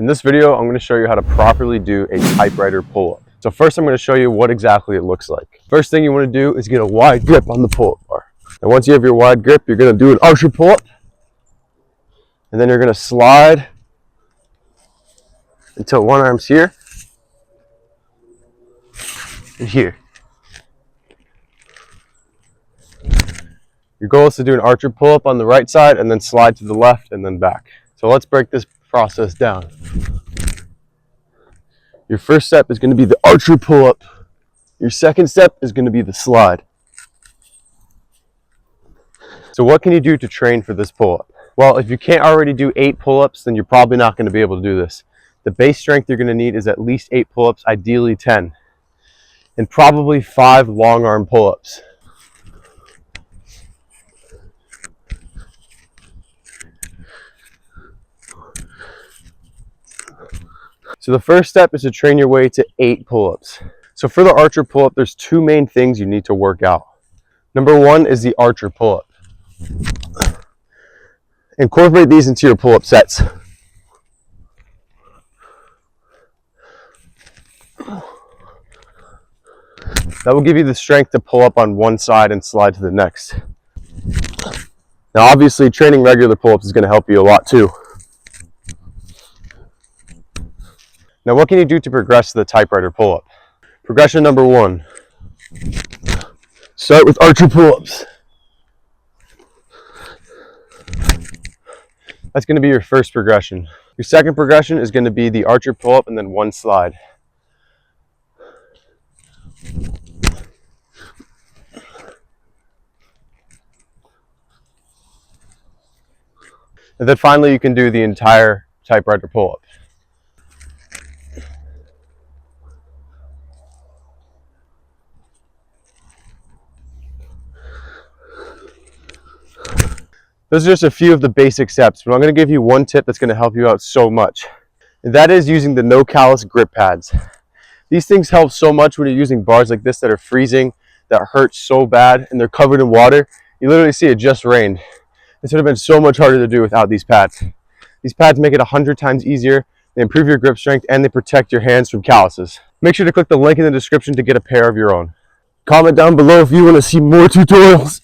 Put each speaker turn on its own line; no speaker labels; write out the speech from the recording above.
In this video, I'm going to show you how to properly do a typewriter pull-up. So first I'm going to show you what exactly it looks like. First thing you want to do is get a wide grip on the pull-up bar. And once you have your wide grip, you're going to do an archer pull-up. And then you're going to slide until one arm's here and here. Your goal is to do an archer pull-up on the right side and then slide to the left and then back. So let's break this process down. Your first step is going to be the archer pull-up. Your second step is going to be the slide. So what can you do to train for this pull-up? Well, if you can't already do 8 pull-ups, then you're probably not going to be able to do this. The base strength you're going to need is at least 8 pull-ups, ideally 10. And probably 5 long arm pull-ups. So the first step is to train your way to 8 pull-ups. So for the archer pull-up, there's 2 main things you need to work out. Number 1 is the archer pull-up. Incorporate these into your pull-up sets. That will give you the strength to pull up on one side and slide to the next. Now obviously training regular pull-ups is going to help you a lot too. Now what can you do to progress to the typewriter pull-up? Progression number 1. Start with archer pull-ups. That's going to be your first progression. Your second progression is going to be the archer pull-up and then 1 slide. And then finally you can do the entire typewriter pull-up. Those are just a few of the basic steps, but I'm going to give you one tip that's going to help you out so much. And that is using the no callus grip pads. These things help so much when you're using bars like this that are freezing, that hurt so bad, and they're covered in water. You literally see it just rained. This would have been so much harder to do without these pads. These pads make it 100 times easier, they improve your grip strength, and they protect your hands from calluses. Make sure to click the link in the description to get a pair of your own. Comment down below if you want to see more tutorials.